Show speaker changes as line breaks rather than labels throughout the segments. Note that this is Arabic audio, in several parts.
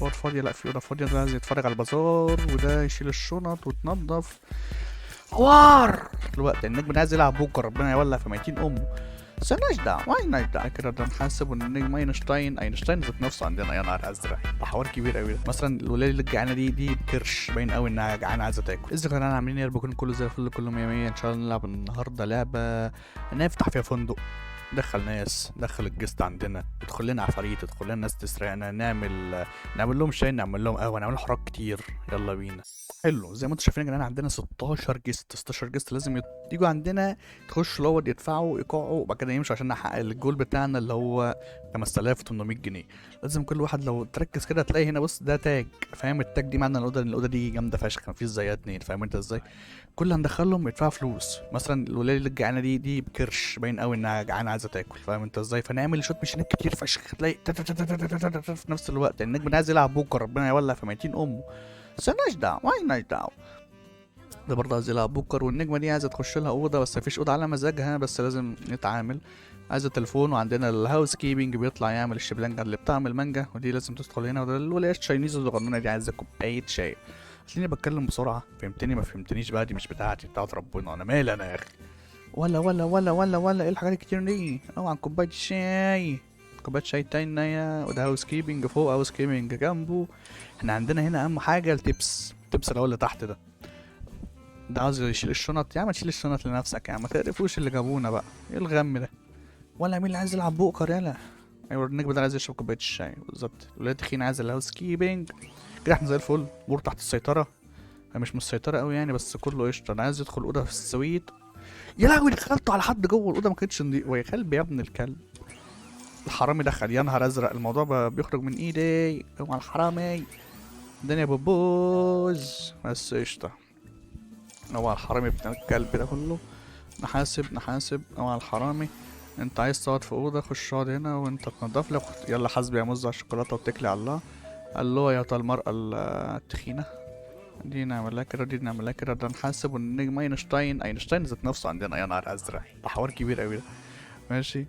اوض فاضيه، لا في اوضه فاضيه. ده عايز يتفرج على البازار، وده يشيل الشنط وتنضف. حوار الوقت النجم ده عايز يلعب بوكر، ربنا يولع في ميتين امه. بس مالناش دعوه، مالناش دعوه كده. ده نحاسب النجم اينشتاين ذات نفسه عندنا. يا نهار ازرق، ده حوار كبير قوي. ده مثلا الولايه اللي الجعانه دي بكرش، باين قوي انها جعانه عايزه تاكل. ازيكم يا جدعان، عاملين ايه؟ بكون كله زي الفل، كله مية مية. ان شاء الله نلعب النهارده لعبه نفتح فيها فندق، دخل ناس، دخل الجست عندنا، يدخل لنا عفاريت، يدخل لنا ناس تسرقنا، نعمل لهم شاي، نعمل لهم قهوه، نعمل حوارات كتير. يلا بينا. حلو، زي ما انتم شايفين يا جدعان عندنا 16 جست. 16 جست لازم يجوا عندنا، تخشوا الاول يدفعوا ايقاعوا، وبعد كده يمشوا عشان نحقق الجول بتاعنا اللي هو 5800 جنيه. لازم كل واحد لو تركز كده تلاقي هنا، بص ده تاج، فاهم؟ التاج دي معنى الاوضه ان الاوضه دي جامده فشخ، مفيش زيها اتنين، فاهم انت ازاي؟ كل اللي هندخلهم يدفعوا فلوس. مثلا الولايه اللي الجعانه دي بكرش، باين قوي انها جعانه عايزه تاكل، فاهم انت ازاي؟ فنعمل شوت مشينات كتير فشخ، تلاقي في نفس الوقت النجم ده عايز يلعب بوكر، ربنا يولع في ميتين امه. بس مالناش دعوه، مالناش دعوه. ده برضه عايز يلعب بوكر، والنجمه دي عايزه تخش لها اوضه، بس مفيش اوضه على مزاجها، بس لازم نتعامل. عايزه تليفون، وعندنا الهاوس كيبنج بيطلع يعمل الشبلانجه اللي بتعمل مانجا، ودي لازم تدخل هنا. وده الولايه التشاينيز الصغنونه دي عايزه كوبايه شاي. خليني بتكلم بسرعه، فهمتني ما فهمتنيش بقى، دي مش بتاعتي، بتاعت ربنا، انا مالي انا يا اخي. ولا ايه الحاجات الكتير دي؟ اوعى كوبايه الشاي، كوبايه شاي تانية. وده هاوس كيبنج فوق، هاوس كيبنج جنبه. احنا عندنا هنا اهم حاجه التبس، التبس اللي هو اللي تحت ده. ده عاوز يشيل الشنط، يا عم تشيل الشنط لنفسك، يا عم ما تقرفوش اللي جابونا بقى. ايه الغم ده؟ ولا مين اللي عايز يلعب بوكر؟ يلا. ايوه النجم ده عايز يشرب كوبايه الشاي بالظبط. الولاد تخين عايز الهاوس كيبنج. كده احنا زي الفل، امور تحت السيطره. مش مسيطره قوي يعني، بس كله قشطه. انا عايز يدخل اوضه في السويت. يا لهوي، دخلته على حد جوه الاوضه، ما كانتش نضيفه يا كلب، يا ابن الكلب. الحرامي دخل، يا نهار ازرق، الموضوع بيخرج من ايدي. هو الحرامي، الدنيا بتبوظ. بس قشطه. هو الحرامي بتاع الكلب ده كله. نحاسب هو الحرامي. انت عايز تقعد في اوضه، خش اقعد هنا وانت تنضف لك. يلا حاسبي يا موزع الشوكولاته واتكلي على الله. الله يا المرأة التخينة. دي نعمل لها كده، دي نعمل لها كده. ده نحاسب النجم اينشتاين ذات نفسه عندنا. يا نهار ازرق، ده حوار كبير قوي ده. ماشي.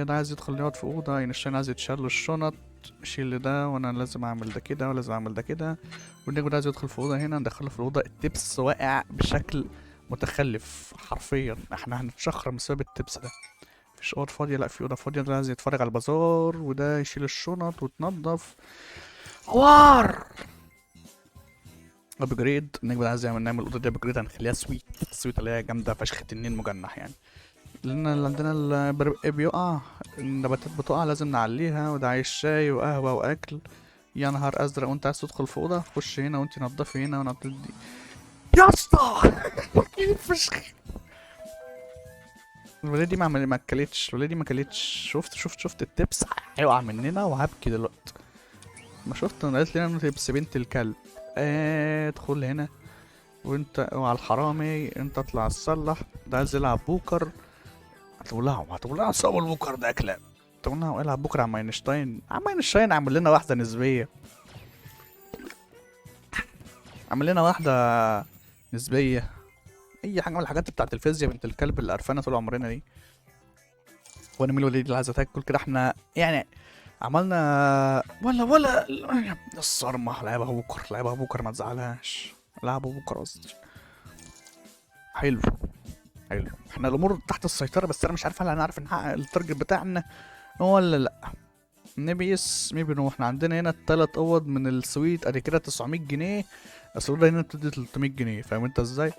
ده عايز يدخل يقعد في اوضه، اينشتاين عايز يتشال له الشنط. شيل ده، وانا لازم اعمل ده كده، ولازم اعمل ده كده. والنجم ده عايز يدخل في اوضه هنا، ندخله في الاوضه. التبس واقع بشكل متخلف حرفيا، احنا هنتشخر بسبب التبس ده. مفيش اوضه فاضيه، لا في اوضه فاضيه. ده عايز يتفرج على البازار، وده يشيل الشنط وتنضف. حوار ابجريد. النجم ده عايز نعمل الاوضه دي ابجريد، هنخليها سويت. السويت اللي هي جامده فشخ، تنين مجنح يعني. لان اللي عندنا بيقع، النباتات بتقع، لازم نعليها. وده عايز شاي وقهوه واكل. يا نهار ازرق، وانت عايز تدخل في اوضه، خش هنا وانت نضفي هنا ونضفي دي. يا اسطى فشخ. الولاد دي ما اكلتش، الولاد دي ما اكلتش. شفت التبس هيقع مننا وهبكي دلوقتي. ما شفت انا قالت لي انا تبس بنت الكلب. ادخل هنا. وانت وعلى الحرامي، انت اطلع تصلح. ده عايز يلعب بوكر. هتولعوا سوا البوكر ده كلام. هتولعوا العب بكره عم اينشتاين. عم اينشتاين عمل لنا واحده نسبيه، عمل لنا واحده نسبيه. اي حاجه من الحاجات بتاعت الفيزياء بنت الكلب اللي قرفانه طول عمرنا دي. وانا مين الوليد اللي عايزه تاكل كده؟ احنا يعني عملنا ولا الصرمه. لعبها بكره ما تزعلهاش. لعبوا بكره قصدي. حلو. حلو، احنا الامور تحت السيطره، بس انا مش عارف هل هنعرف نحقق التارجت بتاعنا ولا لا. نبيس ميبي. احنا عندنا هنا التلات اوض من السويت ادي كده 900 جنيه. بس الاوضه هنا بتدي 300 جنيه، فاهم انت ازاي؟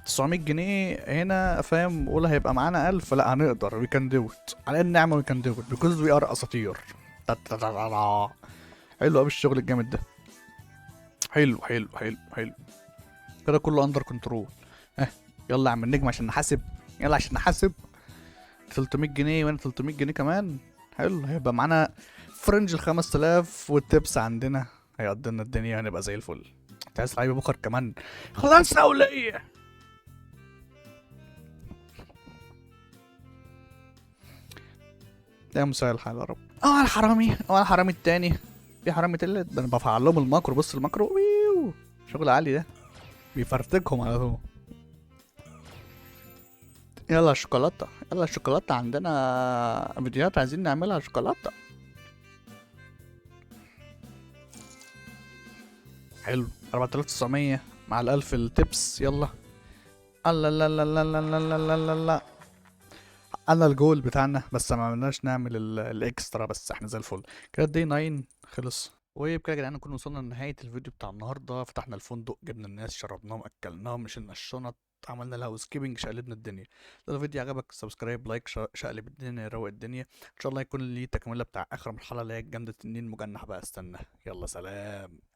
900 جنيه هنا، فاهم؟ قول هيبقى معانا 1000. لا هنقدر، وي كان دو ات، على النعمه وي كان دو ات بيكوز وي ار اساطير. حلو قوي الشغل الجامد ده. حلو. كده كله اندر كنترول. اه. يلا يا عم النجم عشان نحاسب. يلا عشان نحاسب. 300 جنيه وانا 300 جنيه كمان. حلو، هيبقى معانا فرنج ال 5000 والتبس عندنا. هيقضينا الدنيا، هنبقى زي الفل. انت عايز لعيبه بكر كمان؟ خلاص ولا ايه؟ يا مساء الحال يا رب. اه الحرامي، اه الحرامي التاني. في حرامي تالت ده، انا بفعل لهم الماكرو. بص الماكرو ويو. شغل عالي ده، بيفرتكهم على طول. يلا الشوكولاته، يلا الشوكولاته، عندنا فيديوهات عايزين نعملها شوكولاته. حلو. 4900 مع ال1000 التبس، يلا. الله لا لا لا لا لا لا لا لا لا. حققنا الجول بتاعنا، بس ما عملناش نعمل الاكسترا، بس احنا زي الفل. كده الدي 9 خلص. وبكده يا جدعان نكون وصلنا لنهاية الفيديو بتاع النهاردة. فتحنا الفندق، جبنا الناس، شربناهم، أكلناهم، مشينا الشنط، عملنا لها سكيبنج، شقلبنا الدنيا. لو الفيديو عجبك سبسكرايب، لايك، شقلب الدنيا، روق الدنيا. ان شاء الله يكون ليه تكملة بتاع اخر مرحلة اللي هي الجامدة التنين مجنح بقى. استنى، يلا سلام.